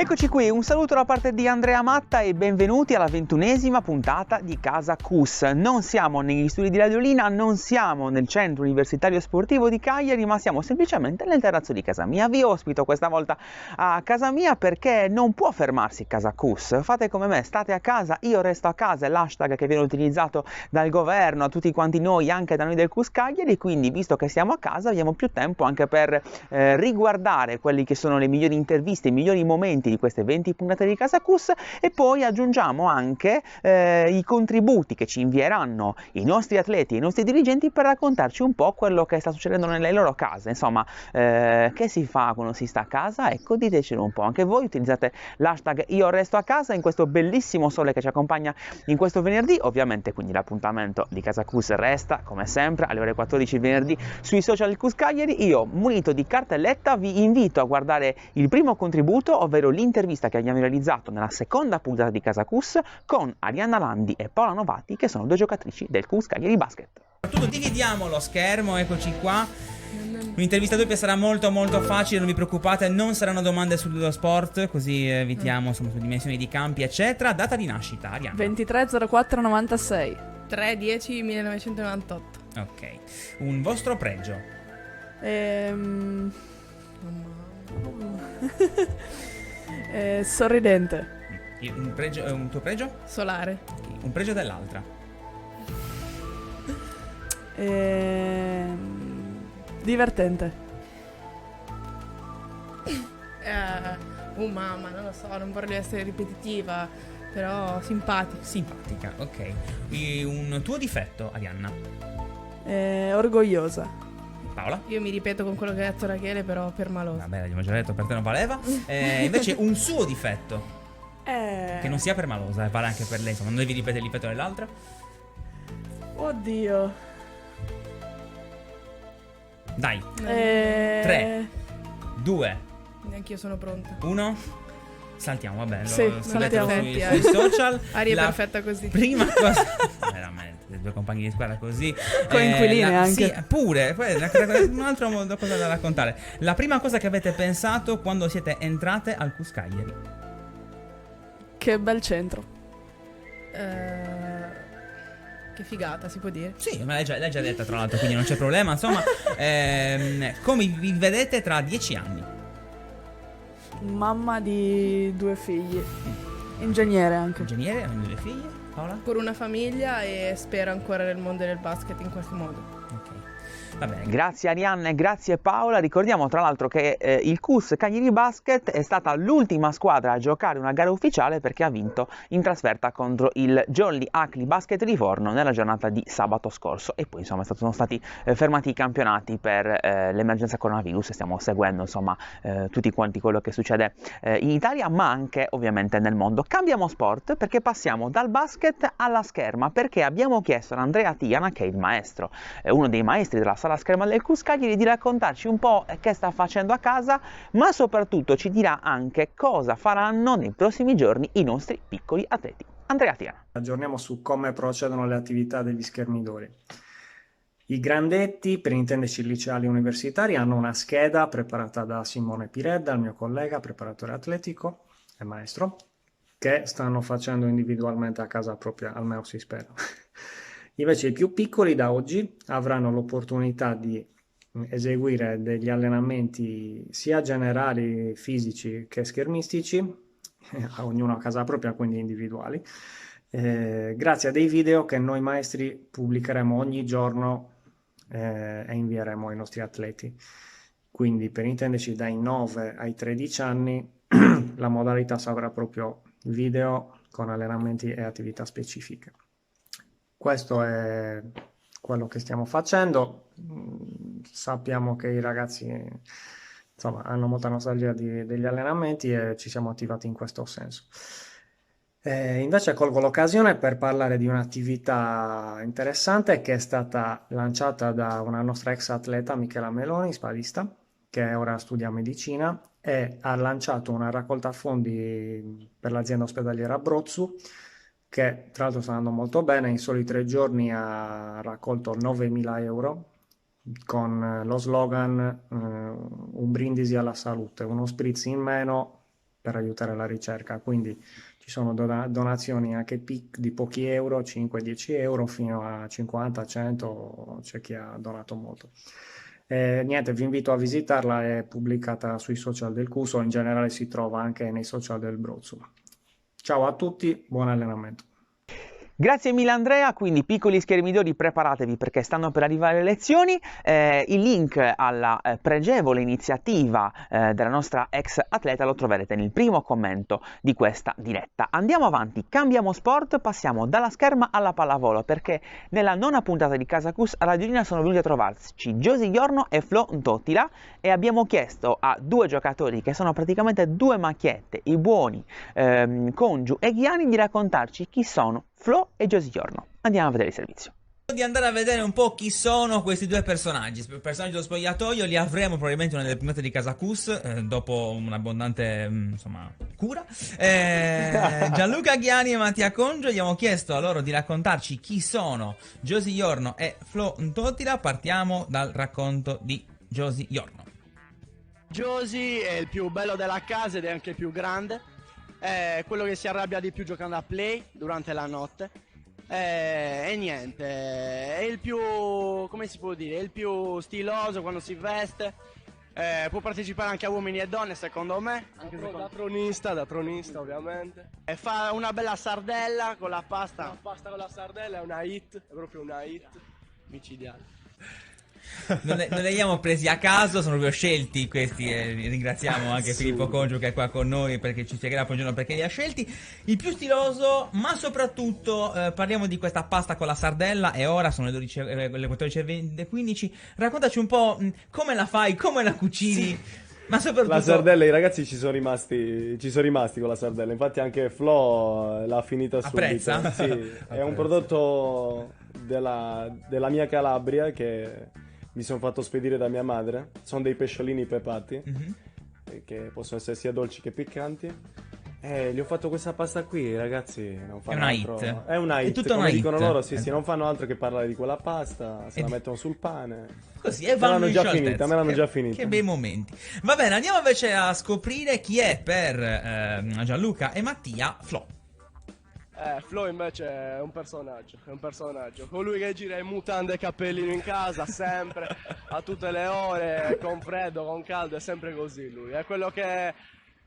Eccoci qui, un saluto da parte di Andrea Matta e benvenuti alla 21esima puntata di Casa Cus. Non siamo negli studi di Radiolina, non siamo nel centro universitario sportivo di Cagliari, ma siamo semplicemente nel terrazzo di casa mia. Vi ospito questa volta a casa mia perché non può fermarsi Casa Cus. Fate come me, state a casa, io resto a casa, è l'hashtag che viene utilizzato dal governo, a tutti quanti noi, anche da noi del Cus Cagliari, quindi visto che siamo a casa abbiamo più tempo anche per riguardare quelli che sono le migliori interviste, i migliori momenti di queste 20 puntate di Casa Cus e poi aggiungiamo anche i contributi che ci invieranno i nostri atleti e i nostri dirigenti per raccontarci un po' quello che sta succedendo nelle loro case, insomma che si fa quando si sta a casa, ecco, ditecelo un po', anche voi utilizzate l'hashtag io resto a casa in questo bellissimo sole che ci accompagna in questo venerdì, ovviamente quindi l'appuntamento di Casa Cus resta come sempre alle ore 14 il venerdì sui social del Cus Cagliari. Io munito di cartelletta vi invito a guardare il primo contributo, ovvero l'intervista che abbiamo realizzato nella seconda puntata di Casa Cus con Arianna Landi e Paola Novati, che sono due giocatrici del Cus Cagliari Basket. Soprattutto dividiamo lo schermo, eccoci qua. Un'intervista doppia sarà molto facile, non vi preoccupate, non saranno domande sullo sport, così evitiamo insomma sulle dimensioni di campi eccetera. Data di nascita, Arianna? 23/04/96. 3/10/1998. Ok. Un vostro pregio? Sorridente. Un pregio, un tuo pregio? Solare. Un pregio dell'altra? Divertente. Mamma, non lo so, non vorrei essere ripetitiva, però simpatica. Simpatica, ok. Un tuo difetto, Arianna? Orgogliosa. Paola? Io mi ripeto con quello che ha detto Rachele, però per malosa. Vabbè, l'abbiamo già detto, per te non valeva. Invece un suo difetto? Che non sia per malosa, vale anche per lei, insomma, non devi ripetere il difetto dell'altra. Oddio. Dai, 3. 3, 2, Neanche io sono pronta. 1. Saltiamo, vabbè, Sì, lo scrivete saltiamo. sui social. Aria La perfetta così. Prima cosa veramente, le due compagni di squadra così. Coinquiline anche. Sì, pure, poi un altro modo cosa da raccontare. La prima cosa che avete pensato quando siete entrate al Cus Cagliari? Che bel centro. Che figata, si può dire? Sì, ma l'hai già detta tra l'altro, quindi non c'è problema. Insomma, come vi vedete tra 10 anni? Mamma di 2 figli. Ingegnere anche. Ingegnere, hanno 2 figlie, Paola? Con una famiglia e spero ancora nel mondo del basket in qualche modo. Ok, va bene. Grazie Arianna e grazie Paola. Ricordiamo tra l'altro che il Cus Cagliari Basket è stata l'ultima squadra a giocare una gara ufficiale perché ha vinto in trasferta contro il Jolly Acli Basket Livorno nella giornata di sabato scorso e poi insomma sono stati fermati i campionati per l'emergenza coronavirus e stiamo seguendo insomma tutti quanti quello che succede in Italia ma anche ovviamente nel mondo. Cambiamo sport perché passiamo dal basket alla scherma perché abbiamo chiesto ad Andrea Tiana, che è il maestro, uno dei maestri della sala scherma del Cus Cagliari, di raccontarci un po' che sta facendo a casa, ma soprattutto ci dirà anche cosa faranno nei prossimi giorni i nostri piccoli atleti. Andrea Tiana. Aggiorniamo su come procedono le attività degli schermidori. I grandetti, per intenderci liceali universitari, hanno una scheda preparata da Simone Piredda, il mio collega, preparatore atletico e maestro, che stanno facendo individualmente a casa propria, almeno si spera. Invece i più piccoli da oggi avranno l'opportunità di eseguire degli allenamenti sia generali, fisici che schermistici, ognuno a casa propria, quindi individuali, grazie a dei video che noi maestri pubblicheremo ogni giorno e invieremo ai nostri atleti. Quindi per intenderci dai 9 ai 13 anni la modalità sarà proprio video con allenamenti e attività specifiche. Questo è quello che stiamo facendo. Sappiamo che i ragazzi insomma, hanno molta nostalgia degli allenamenti e ci siamo attivati in questo senso. Invece colgo l'occasione per parlare di un'attività interessante che è stata lanciata da una nostra ex atleta, Michela Meloni, spadista, che ora studia medicina e ha lanciato una raccolta fondi per l'azienda ospedaliera Abruzzo, che tra l'altro sta andando molto bene. In soli 3 giorni ha raccolto 9.000 euro con lo slogan un brindisi alla salute, uno spritz in meno per aiutare la ricerca, quindi ci sono donazioni anche di pochi euro, 5-10 euro, fino a 50, 100, c'è chi ha donato molto. Niente, vi invito a visitarla, è pubblicata sui social del CUS o in generale si trova anche nei social del Brozzo. Ciao a tutti, buon allenamento. Grazie mille Andrea, quindi piccoli schermidori preparatevi perché stanno per arrivare le lezioni, il link alla pregevole iniziativa della nostra ex atleta lo troverete nel primo commento di questa diretta. Andiamo avanti, cambiamo sport, passiamo dalla scherma alla pallavolo perché nella nona puntata di Casa CUS a Radiolina sono venuti a trovarci Josie Giorno e Flo Ntottila e abbiamo chiesto a due giocatori che sono praticamente due macchiette, i buoni Congiu e Ghiani, di raccontarci chi sono Flo e Josie Giorno. Andiamo a vedere il servizio. Di andare a vedere un po' chi sono questi due personaggi dello spogliatoio. Li avremo probabilmente nelle puntate di Casa CUS dopo un'abbondante insomma cura. Gianluca Ghiani e Mattia Congio, gli abbiamo chiesto a loro di raccontarci chi sono Josie Giorno e Flo Ntottila. Partiamo dal racconto di Josie Giorno. Josie è il più bello della casa ed è anche il più grande. È quello che si arrabbia di più giocando a play durante la notte. E niente, è il più, come si può dire, è il più stiloso quando si veste. Può partecipare anche a uomini e donne, secondo me. Anche Da tronista ovviamente. E fa una bella sardella con la pasta. La pasta con la sardella è una hit, è proprio una hit micidiale. Non li abbiamo presi a caso, sono proprio scelti questi e ringraziamo anche Filippo Congio che è qua con noi perché ci spiegherà poi un giorno perché li ha scelti. Il più stiloso, ma soprattutto parliamo di questa pasta con la sardella e ora sono le 14:15. Raccontaci un po' come la fai, come la cucini. Ma soprattutto La sardella, i ragazzi ci sono rimasti con la sardella, infatti anche Flo l'ha finita subito. Apprezza? Sì, è un prodotto della mia Calabria che mi sono fatto spedire da mia madre. Sono dei pesciolini pepati che possono essere sia dolci che piccanti. Gli ho fatto questa pasta qui, ragazzi. Non fanno altro. Hit. È una È hit, tutta come una dicono hit. loro. Sì, non fanno altro che parlare di quella pasta. Se la mettono sul pane. Così e Me vanno l'hanno in già scioltezza. finita, me l'hanno già finita. Che bei momenti. Va bene, andiamo invece a scoprire chi è per Gianluca e Mattia Flo. Flo invece è un personaggio. Colui che gira in mutande e cappellino in casa, sempre, a tutte le ore, con freddo, con caldo, è sempre così lui. È quello che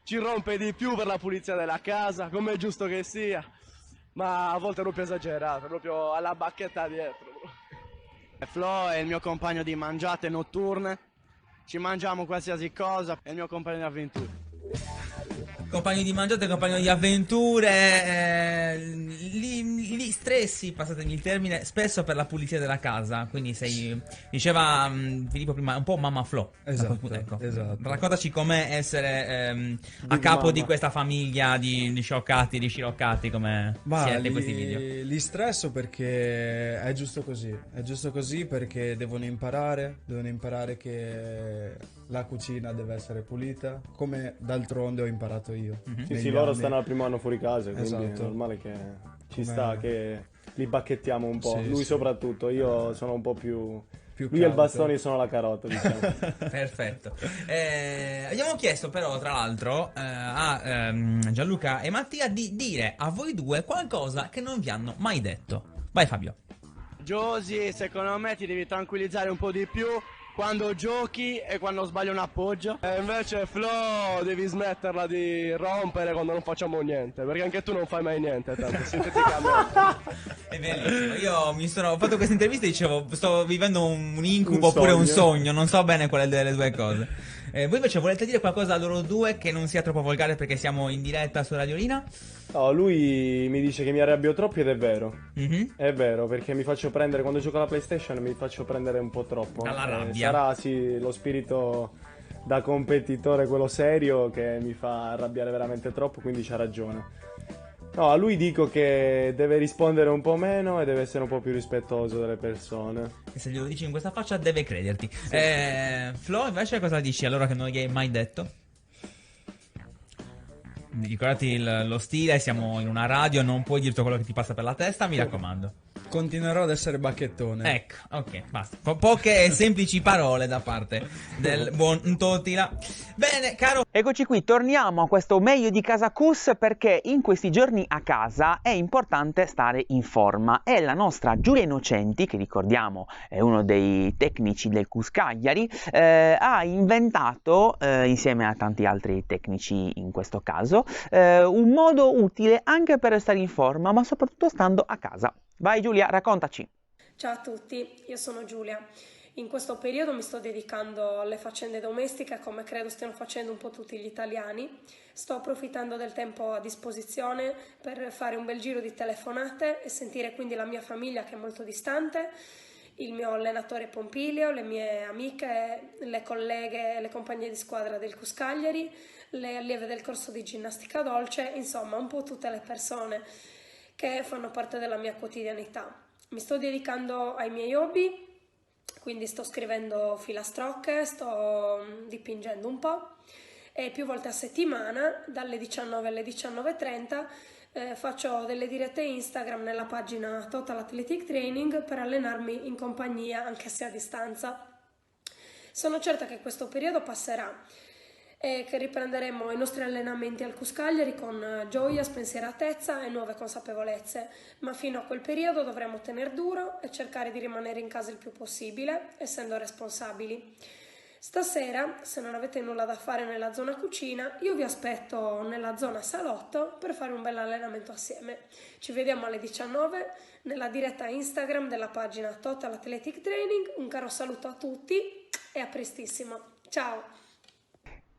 ci rompe di più per la pulizia della casa, come è giusto che sia, ma a volte è proprio esagerato, proprio alla bacchetta dietro. Flo è il mio compagno di mangiate notturne, ci mangiamo qualsiasi cosa, è il mio compagno di avventure. Compagni di mangiate, compagni di avventure, li stressi, passatemi il termine, spesso per la pulizia della casa, quindi sei, diceva Filippo prima, un po' mamma Flo. Esatto, ecco. esatto. Raccontaci com'è essere a capo di questa famiglia di scioccati, di sciroccati, come siete in questi video. Li stresso perché è giusto così perché devono imparare che la cucina deve essere pulita, come d'altronde ho imparato io. Sì, loro stanno al primo anno fuori casa, quindi Esatto. è normale che ci sta che li bacchettiamo un po'. Sì, Lui sì. soprattutto, io sono un po' più lui è il cauto. bastone, io sono la carota, diciamo. Perfetto. Abbiamo chiesto però tra l'altro a Gianluca e Mattia di dire a voi due qualcosa che non vi hanno mai detto. Vai Fabio. Josie, secondo me ti devi tranquillizzare un po' di più quando giochi e quando sbagli un appoggio. E invece Flo devi smetterla di rompere quando non facciamo niente, perché anche tu non fai mai niente, tanto sinteticamente. È bellissimo. Io ho fatto questa intervista e dicevo sto vivendo un incubo Un oppure un sogno. sogno, non so bene quale delle due cose. Voi invece volete dire qualcosa a loro due che non sia troppo volgare perché siamo in diretta su Radiolina? No, lui mi dice che mi arrabbio troppo ed è vero. Mhm. È vero, perché mi faccio prendere, quando gioco alla PlayStation mi faccio prendere un po' troppo. Dalla rabbia. Sarà sì lo spirito da competitore, quello serio, che mi fa arrabbiare veramente troppo, quindi c'ha ragione. No, a lui dico che deve rispondere un po' meno e deve essere un po' più rispettoso delle persone. E se glielo dici in questa faccia deve crederti. Flo invece cosa dici allora che non gli hai mai detto? Ricordati lo stile, siamo in una radio, non puoi dirti quello che ti passa per la testa, mi raccomando. Continuerò ad essere bacchettone. Ecco, ok, basta. Poche semplici parole da parte del buon Totila. Bene, caro. Eccoci qui, torniamo a questo meglio di Casa Cus perché in questi giorni a casa è importante stare in forma e la nostra Giulia Innocenti, che ricordiamo è uno dei tecnici del Cus Cagliari, ha inventato, insieme a tanti altri tecnici in questo caso, un modo utile anche per stare in forma, ma soprattutto stando a casa. Vai Giulia, raccontaci. Ciao a tutti, io sono Giulia. In questo periodo mi sto dedicando alle faccende domestiche, come credo stiano facendo un po' tutti gli italiani. Sto approfittando del tempo a disposizione per fare un bel giro di telefonate e sentire quindi la mia famiglia che è molto distante, il mio allenatore Pompilio, le mie amiche, le colleghe, le compagne di squadra del Cus Cagliari, le allieve del corso di ginnastica dolce, insomma un po' tutte le persone che fanno parte della mia quotidianità. Mi sto dedicando ai miei hobby, quindi sto scrivendo filastrocche, sto dipingendo un po' e più volte a settimana, dalle 19 alle 19:30, faccio delle dirette Instagram nella pagina Total Athletic Training per allenarmi in compagnia, anche se a distanza. Sono certa che questo periodo passerà e che riprenderemo i nostri allenamenti al Cus Cagliari con gioia, spensieratezza e nuove consapevolezze, ma fino a quel periodo dovremo tener duro e cercare di rimanere in casa il più possibile, essendo responsabili. Stasera, se non avete nulla da fare nella zona cucina, io vi aspetto nella zona salotto per fare un bel allenamento assieme. Ci vediamo alle 19 nella diretta Instagram della pagina Total Athletic Training. Un caro saluto a tutti e a prestissimo. Ciao!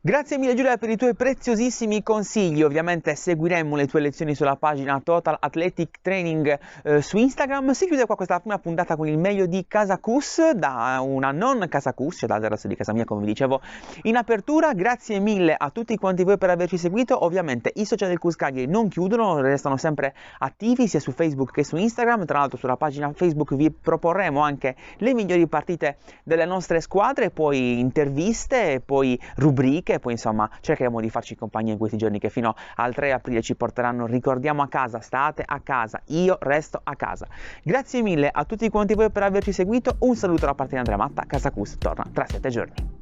Grazie mille Giulia per i tuoi preziosissimi consigli, ovviamente seguiremo le tue lezioni sulla pagina Total Athletic Training su Instagram. Si chiude qua questa prima puntata con il meglio di Casa Cus, da una non Casa Cus, cioè dal resto di casa mia come vi dicevo in apertura. Grazie mille a tutti quanti voi per averci seguito, ovviamente i social del Cus Cagliari non chiudono, restano sempre attivi sia su Facebook che su Instagram. Tra l'altro sulla pagina Facebook vi proporremo anche le migliori partite delle nostre squadre, poi interviste, poi rubriche, poi insomma cercheremo di farci compagnia in questi giorni che fino al 3 aprile ci porteranno, ricordiamo, a casa. State a casa, io resto a casa. Grazie mille a tutti quanti voi per averci seguito, un saluto da parte di Andrea Matta. Casa Cus torna tra 7 giorni.